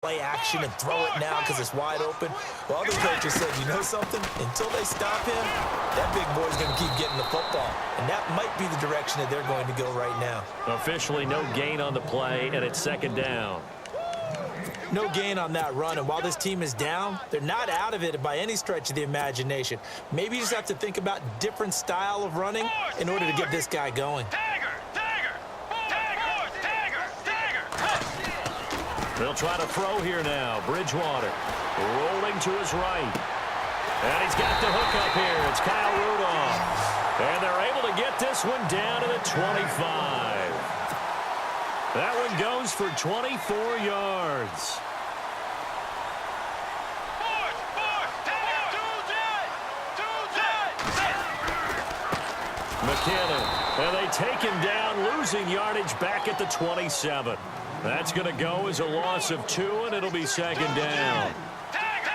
play action and throw it now because it's wide open. Well, other coaches said, you know something? Until they stop him, that big boy's going to keep getting the football. And that might be the direction that they're going to go right now. Officially no gain on the play, and it's second down. No gain on that run, and while this team is down, they're not out of it by any stretch of the imagination. Maybe you just have to think about different style of running in order to get this guy going. They'll try to throw here now. Bridgewater rolling to his right. And he's got the hook up here. It's Kyle Rudolph. And they're able to get this one down to the 25. That one goes for 24 yards. McKinnon. And they take him down, losing yardage back at the 27. That's going to go as a loss of 2, and it'll be second down.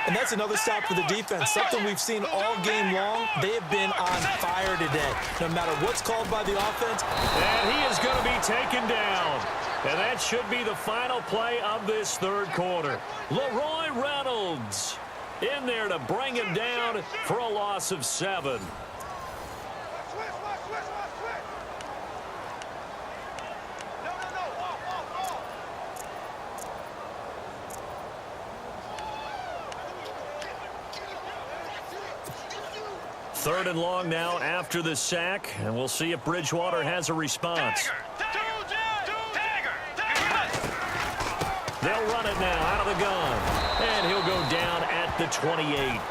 And that's another stop for the defense, something we've seen all game long. They have been on fire today, no matter what's called by the offense. And he is going to be taken down. And that should be the final play of this third quarter. Leroy Reynolds in there to bring him down for a loss of 7. Third and long now after the sack, and we'll see if Bridgewater has a response. They'll run it now out of the gun, and he'll go down at the 28.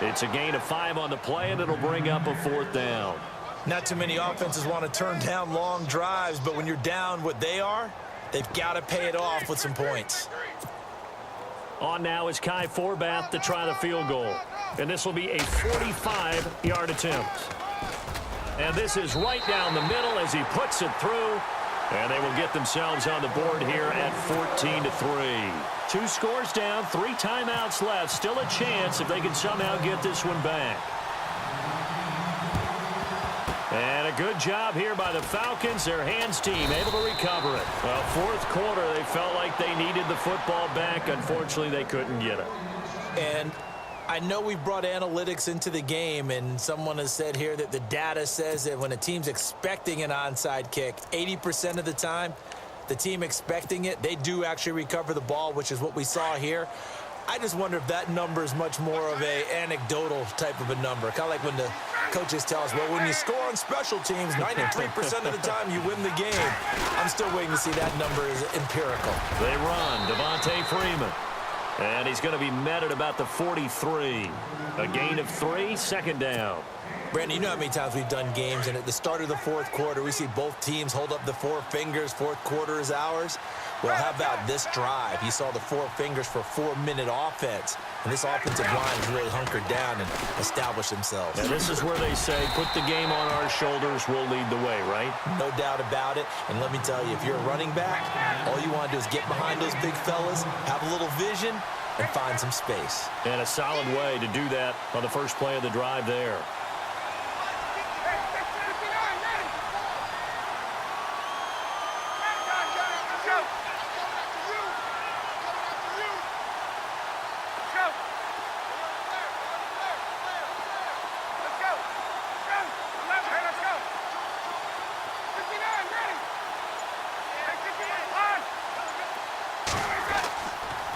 It's a gain of 5 on the play, and it'll bring up a 4th down. Not too many offenses want to turn down long drives, but when you're down what they are, they've got to pay it off with some points. On now is Kai Forbath to try the field goal. And this will be a 45-yard attempt. And this is right down the middle as he puts it through. And they will get themselves on the board here at 14-3. 2 scores down, 3 timeouts left. Still a chance if they can somehow get this one back. And a good job here by the Falcons, their hands team, able to recover it. Well, fourth quarter, they felt like they needed the football back. Unfortunately, they couldn't get it. And I know we brought analytics into the game, and someone has said here that the data says that when a team's expecting an onside kick, 80% of the time, the team expecting it, they do actually recover the ball, which is what we saw here. I just wonder if that number is much more of a anecdotal type of a number. Kind of like when the coaches tell us, well, when you score on special teams, 93% of the time you win the game. I'm still waiting to see that number is empirical. They run. Devontae Freeman. And he's going to be met at about the 43. A gain of 3, second down. Brandon, you know how many times we've done games, and at the start of the fourth quarter, we see both teams hold up the 4 fingers, fourth quarter is ours. Well, how about this drive? You saw the 4 fingers for 4-minute offense, and this offensive line has really hunkered down and established themselves. And this is where they say, put the game on our shoulders, we'll lead the way, right? No doubt about it, and let me tell you, if you're a running back, all you want to do is get behind those big fellas, have a little vision, and find some space. And a solid way to do that on the first play of the drive there.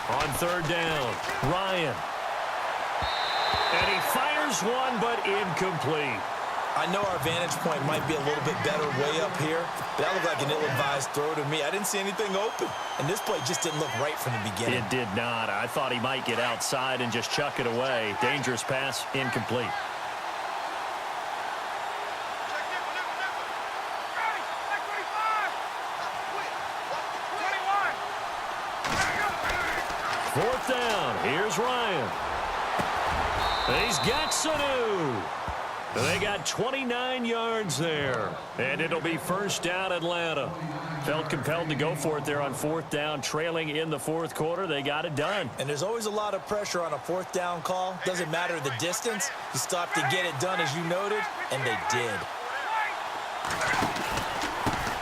On third down, Ryan. And he fires one, but incomplete. I know our vantage point might be a little bit better way up here, but that looked like an ill-advised throw to me. I didn't see anything open, and this play just didn't look right from the beginning. It did not. I thought he might get outside and just chuck it away. Dangerous pass, incomplete. Fourth down. Here's Ryan. And he's got Sanu. They got 29 yards there. And it'll be first down Atlanta. Felt compelled to go for it there on fourth down, trailing in the fourth quarter. They got it done. And there's always a lot of pressure on a fourth down call. Doesn't matter the distance. You still have to get it done, as you noted, and they did.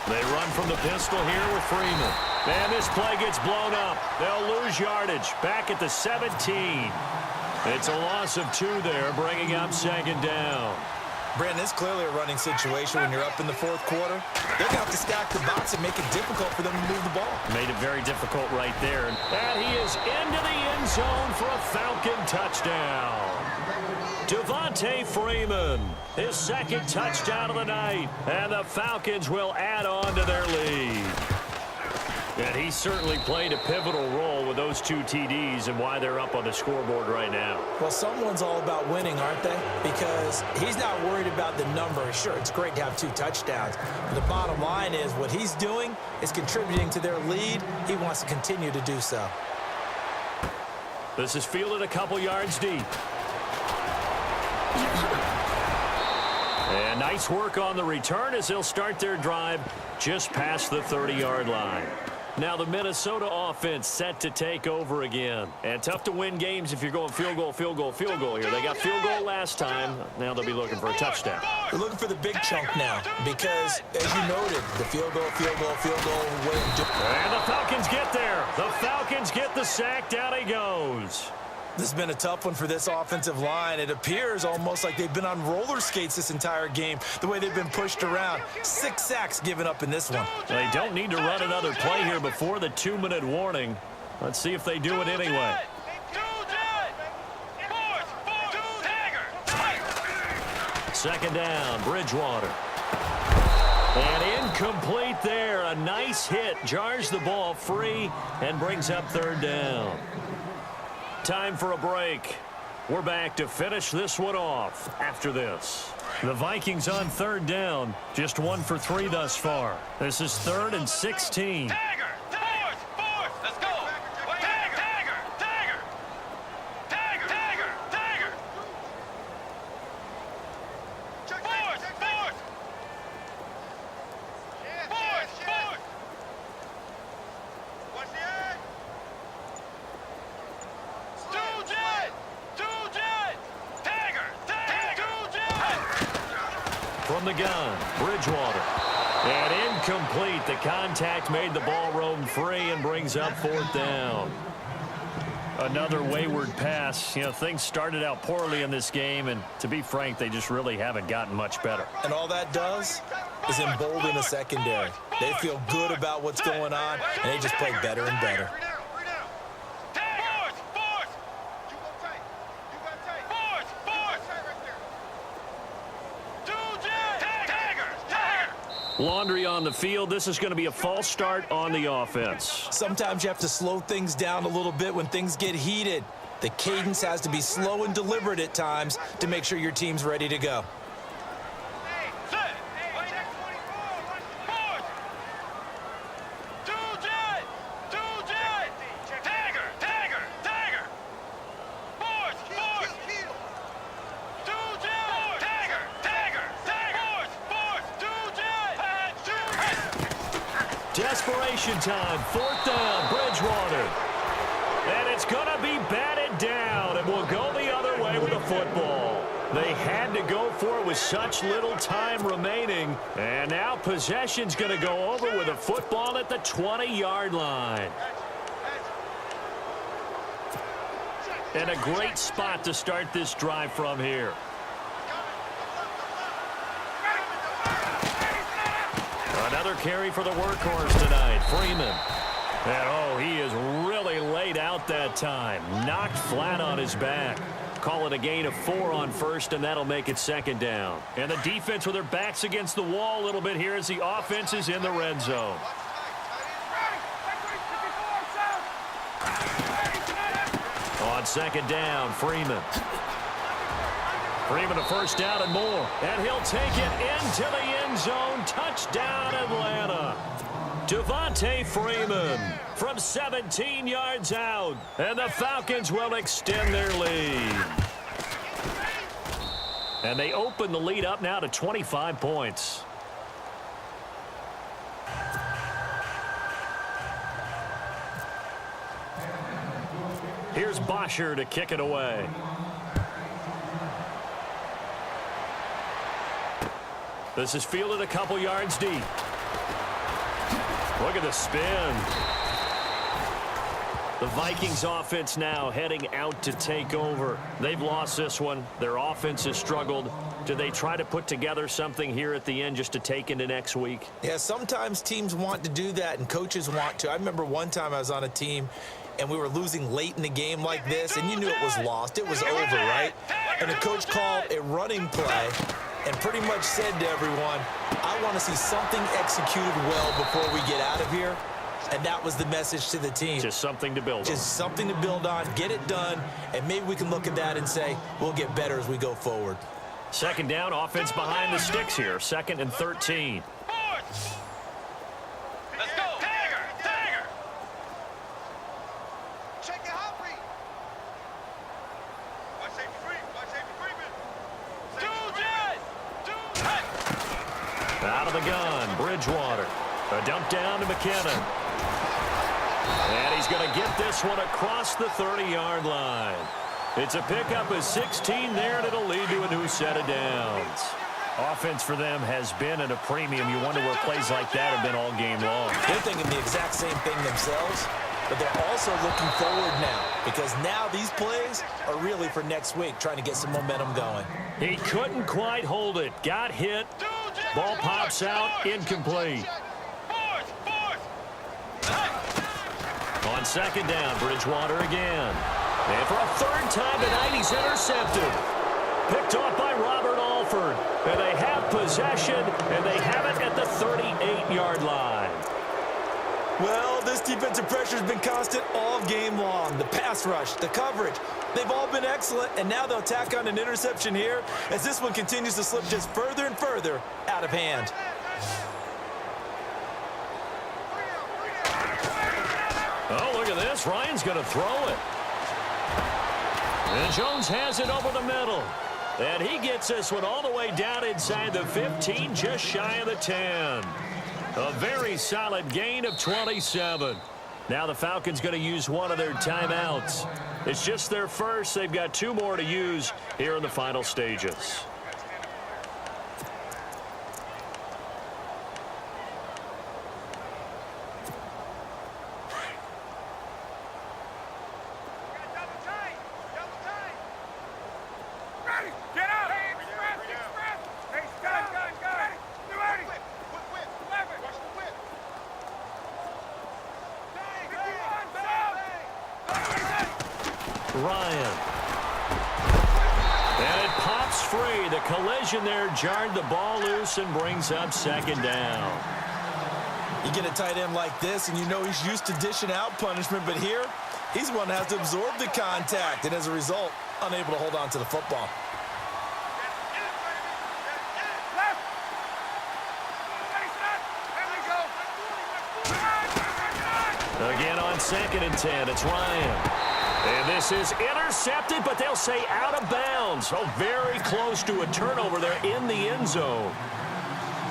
They run from the pistol here with Freeman. And this play gets blown up. They'll lose yardage back at the 17. It's a loss of 2 there, bringing up second down. Brandon, it's clearly a running situation when you're up in the fourth quarter. They're going to have to stack the box and make it difficult for them to move the ball. Made it very difficult right there. And he is into the end zone for a Falcon touchdown. Devontae Freeman, his second touchdown of the night. And the Falcons will add on to their lead. And he certainly played a pivotal role with those 2 TDs and why they're up on the scoreboard right now. Well, someone's all about winning, aren't they? Because he's not worried about the number. Sure, it's great to have 2 touchdowns. But the bottom line is what he's doing is contributing to their lead. He wants to continue to do so. This is fielded a couple yards deep. And nice work on the return as they'll start their drive just past the 30-yard line. Now the Minnesota offense set to take over again. And tough to win games if you're going field goal, field goal, field goal here. They got field goal last time. Now they'll be looking for a touchdown. They're looking for the big chunk now because, as you noted, the field goal way of doing it. And the Falcons get there. The Falcons get the sack. Down he goes. This has been a tough one for this offensive line. It appears almost like they've been on roller skates this entire game, the way they've been pushed around. 6 sacks given up in this one. They don't need to run another play here before the 2-minute warning. Let's see if they do it anyway. Second down, Bridgewater. And incomplete there. A nice hit. Jars the ball free and brings up third down. Time for a break. We're back to finish this one off after this. The Vikings on third down. Just 1 for 3 thus far. This is 3rd and 16. Let's go. From the gun, Bridgewater. And incomplete. The contact made the ball roam free and brings up 4th down. Another wayward pass. You know, things started out poorly in this game, and to be frank, they just really haven't gotten much better. And all that does is embolden the secondary. They feel good about what's going on, and they just play better and better. Laundry on the field. This is going to be a false start on the offense. Sometimes you have to slow things down a little bit when things get heated. The cadence has to be slow and deliberate at times to make sure your team's ready to go. Desperation time. 4th down, Bridgewater. And it's going to be batted down, and will go the other way with the football. They had to go for it with such little time remaining. And now possession's going to go over with a football at the 20-yard line. And a great spot to start this drive from here. Another carry for the workhorse tonight, Freeman. And, oh, he is really laid out that time. Knocked flat on his back. Call it a gain of 4 on first, and that'll make it 2nd down. And the defense with their backs against the wall a little bit here as the offense is in the red zone. On 2nd down, Freeman. Freeman a 1st down and more. And he'll take it into the end zone. Touchdown, Atlanta. Devontae Freeman from 17 yards out. And the Falcons will extend their lead. And they open the lead up now to 25 points. Here's Bosher to kick it away. This is fielded a couple yards deep. Look at the spin. The Vikings offense now heading out to take over. They've lost this one. Their offense has struggled. Do they try to put together something here at the end just to take into next week? Yeah, sometimes teams want to do that and coaches want to. I remember one time I was on a team and we were losing late in the game like this, and you knew it was lost. It was over, right? And the coach called a running play and pretty much said to everyone, I want to see something executed well before we get out of here. And that was the message to the team. Just something to build on. Just something to build on, get it done, and maybe we can look at that and say, we'll get better as we go forward. Second down, offense behind the sticks here. 2nd and 13. Let's go. Tiger. Tiger. Check it, Humphrey. Watch safety free. Watch safety free, man. Out of the gun, Bridgewater. A dump down to McKinnon. And he's going to get this one across the 30-yard line. It's a pickup of 16 there, and it'll lead to a new set of downs. Offense for them has been at a premium. You wonder where plays like that have been all game long. They're thinking the exact same thing themselves, but they're also looking forward now because now these plays are really for next week, trying to get some momentum going. He couldn't quite hold it. Got hit. Ball pops out, incomplete. On 2nd down, Bridgewater again. And for a 3rd time tonight, he's intercepted. Picked off by Robert Alford. And they have possession, and they have it at the 38-yard line. Well, this defensive pressure has been constant all game long. The pass rush, the coverage, they've all been excellent, and now they'll tack on an interception here as this one continues to slip just further and further out of hand. Oh, look at this. Ryan's going to throw it. And Jones has it over the middle. And he gets this one all the way down inside the 15, just shy of the 10. A very solid gain of 27. Now the Falcons going to use one of their timeouts. It's just their first. They've got 2 more to use here in the final stages. Ryan. And it pops free. The collision there jarred the ball loose and brings up 2nd down. You get a tight end like this, and you know he's used to dishing out punishment, but here, he's one that has to absorb the contact, and as a result, unable to hold on to the football. Again on 2nd and 10, it's Ryan. And this is intercepted, but they'll say out of bounds. Oh, very close to a turnover there in the end zone.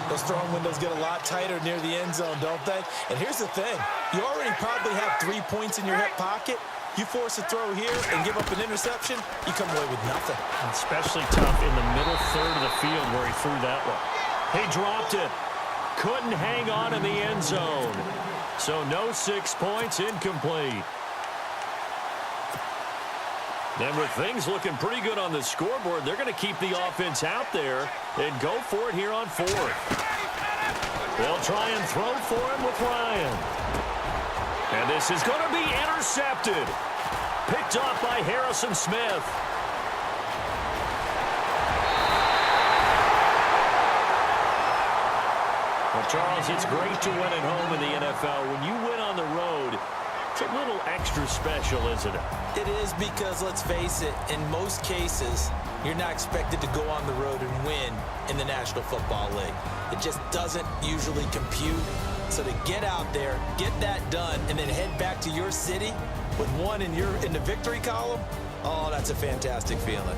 Those throwing windows get a lot tighter near the end zone, don't they? And here's the thing. You already probably have 3 points in your hip pocket. You force a throw here and give up an interception, you come away with nothing. Especially tough in the middle third of the field where he threw that one. He dropped it. Couldn't hang on in the end zone. So no 6 points, incomplete. And with things looking pretty good on the scoreboard, they're going to keep the offense out there and go for it here on 4th. They'll try and throw for him with Ryan. And this is going to be intercepted. Picked off by Harrison Smith. Well, Charles, it's great to win at home in the NFL. When you win on the road, it's a little extra special, isn't it? It is because, let's face it, in most cases, you're not expected to go on the road and win in the National Football League. It just doesn't usually compute. So to get out there, get that done, and then head back to your city with one in the victory column, oh, that's a fantastic feeling.